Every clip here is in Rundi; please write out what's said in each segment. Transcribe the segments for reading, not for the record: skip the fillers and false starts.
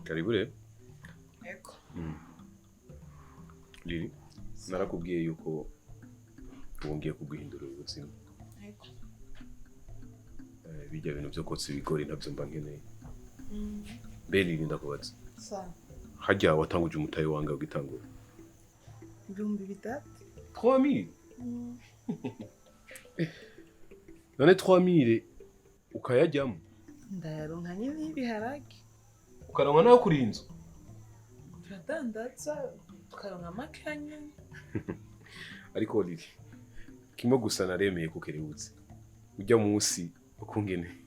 Karibu rero. Ego. Lili, narakubwiye yuko wongeye kuguhindura ubuzima. Ego. Bijya bintu byo kotsa ibigori ntabyo mba nkeneye. Lili ndakubaza. Sa. Hajya watanguje umutayi wanga ugitangura. 2000. 3000. None 3000 ukayajyamo. Ndayaronka nyine ibiharage. Ukaronka nayo kuri inzu. Turadandaza tukaronka makanya. Ariko Lili, kimwe gusa naremeye ko kerewutse. Ujya munsi ukungene.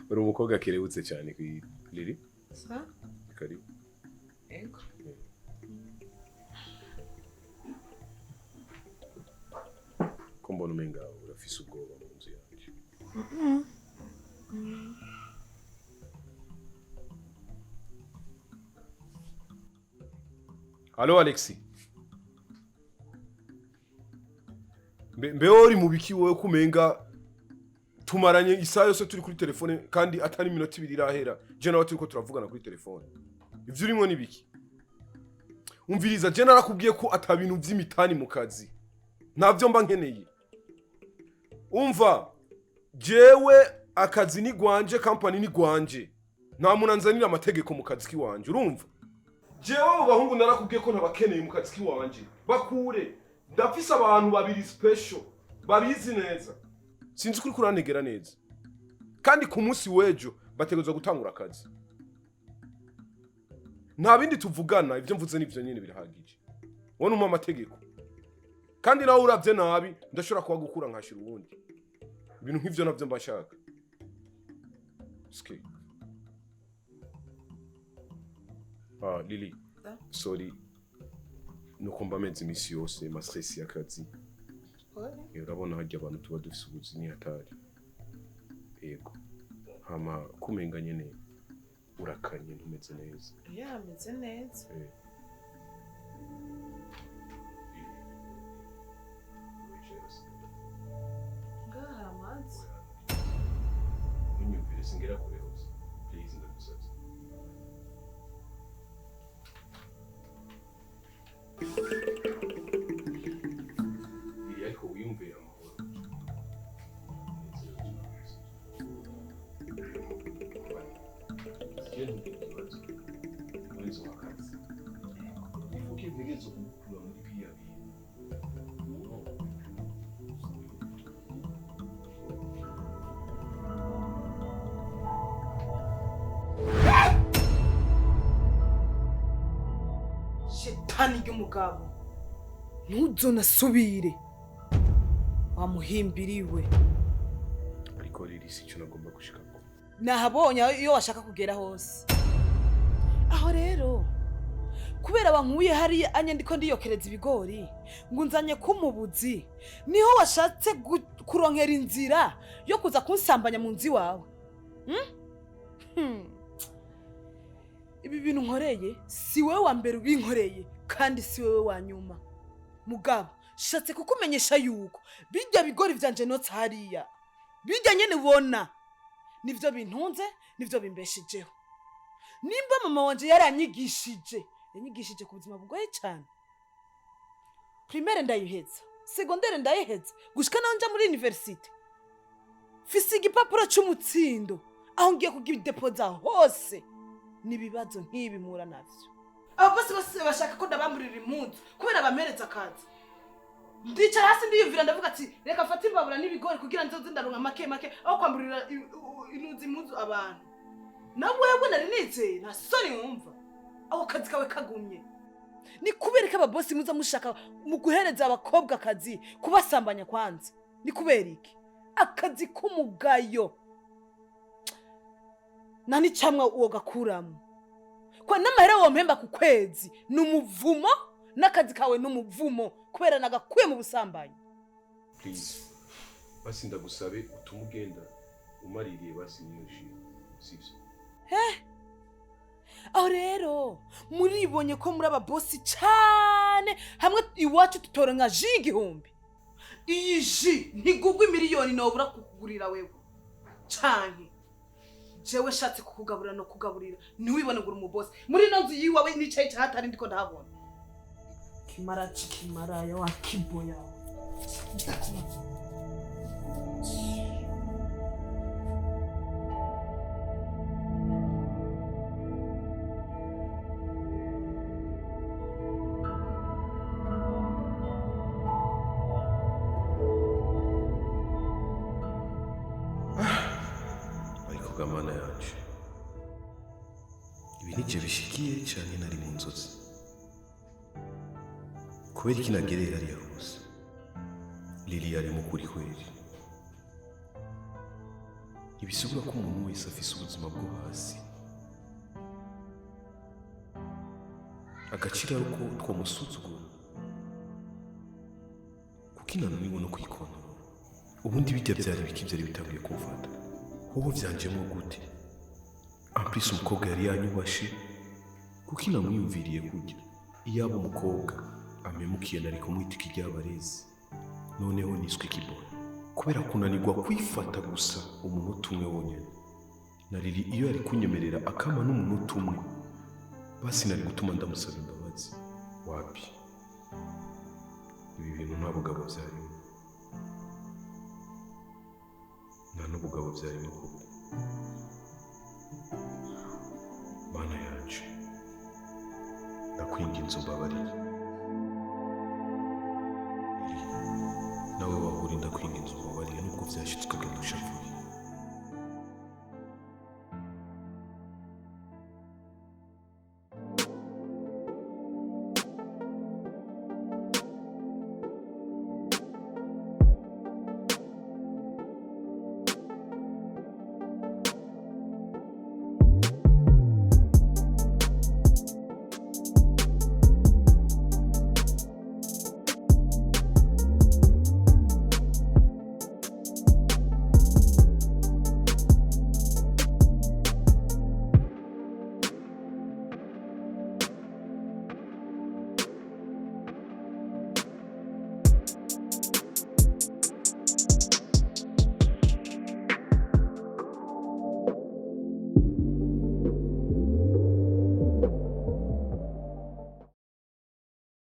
Uri umukobwa kerewutse cyane kuri Lili. Sa? Karibu. Ego. Ko mbona umenga urafise ubwoba mu nzu yanjye. Allo Alexis. Mbe uri mu biki wowe kumenga tumaranye isaha yose turi kuri telefone kandi atari minota 2 irahera. Je nawe turiko turavugana kuri telefone. Ivyo urimo ni biki? Umviriza je narakubwiye ko atabintu vy'imitani mu kazi. Ntavyo mba nkeneye. Umva, jewe akazi ni gwanje, company ni gwanje. Nta munanzanira amategeko mu kazi kiwanje, urumva? Jewe mu bahungu narakubwiye ko ntabakeneye mu kazi kiwanje. Bakure, ndafise abantu babiri special, babizi neza. Sinzi kuri kurantegera neza. Kandi ku munsi wejo bategezwa gutangura akazi. Nta bindi tuvugana, ivyo mvuze n'ivyo nyene birahagije. Wone umpa amategeko. Kandi nawe uravye nabi ndashobora kuba gukura nkashira uwundi. Ibintu nk'ivyo navyo mbashaka. Ski. Lili. Sorry. Nuko mbameze imisi yose ma stress y'akazi. Urabona hajya abantu tuba dufise ubuzima hatari. Yego. Hama kumenga nyene urakanye ntumeze neza. Ya meze neza. Ngaha amazi. Unyumvire singera kure hose. Please ndagusabye. Ariko wiyumvire amahoro. Shetani y'umugabo. Ntuzonasubire. Wamuhimbiriwe. Ariko Lili sico nagomba gushika. Nahabonye iyo washaka kugera hose. Aho rero kubera bankuye hari anyandiko ndiyokereza ibigori ngo nzanye kumubuzi niho washatse kuronkera inzira yo kuza kunsambanya mu nzi wawe. Ibi bintu nkoreye si wewe wa mbere ubinkoreye kandi si wewe wa nyuma. Mugabo shatse kukumenyesha yuko bijya bigori vyanje notse hariya bijya nyene ubona nivyo bintunze nivyo bimbeshijeho. Nimba mama wanje yaranyigishije ku buzima bugoye cyane. Primaire ndayiheza, secondaire ndayiheza, gushika naho nja muri university. Fisi igipapuro cy'umutsindo aho ngiye kugira depoza hose nibibazo nk'ibi mura navyo. Abo bose bashaka ko ndabamburira impunzu kubera bamereza akazi. Ndicara hasi ndiyumvira ndavuga ati reka fata imbabura n'ibigori kugira nzoze ndaronka make aho kwamburira impunzu abantu. Nawe nari nizeye nta soni wumva aho kazi kawe kagumye. Ni kubera ko ababosi muza mushaka mu guhereza abakobwa akazi kubasambanya kwanza. Ni kubera iki? Akazi k'umugayo. Nani camwa uwo gakuramo. Kwa n'amahera wo mpemba ku kwezi n'umuvumo n'akazi kawe n'umuvumo kubera nagakuye mu busambanyi. Please. Basi ndagusabe utumugenda umaririye basi niyoshi. Sivyo. Aho rero muribonye ko muri ababosi cyane hamwe iwacu tutoronka ji igihumbi. Iyi ji ntigugwa miliyoni nobura kukugurira wewe. Canke jewe shatse kukugaburira no kugaburira ntiwibone ngo uri umubosi muri ino nzu yiwawe nicaye hatari ndiko ndahabona kimaraya wa kibo yawe Gamana yacu ibi nije bishikiye cyane nari mu nzozi kubera iki nagereye hariya hose Lili yari mu kuri kweri ibisigura ko umuntu wese afise ubuzima bwo hasi agaciro uko twamusuzugura kuko inananiwe no kwikontorora ubundi bijya byari biki byari bitangiye kumfata wowe byanjemo gute amplis umukobwa yari yanyubashe kuko inamwiyumviriye kurya iyaba umukobwa amemukiye nari kumwitika iry'abarezi noneho niswe ikibona kubera kunanirwa kwifata gusa umunota umwe wonyine nariri iyo yari kunyemerera akama n'umunota umwe basi nari gutuma ndamusaba imbabazi wapi ibi bintu nta bugabo byarimo nta n'ubugabo byarimo koko mana yacu ndakwinginze umbabarire nawe wahura ndakwinginze umbabarire nubwo byashyitswe genda ushavuye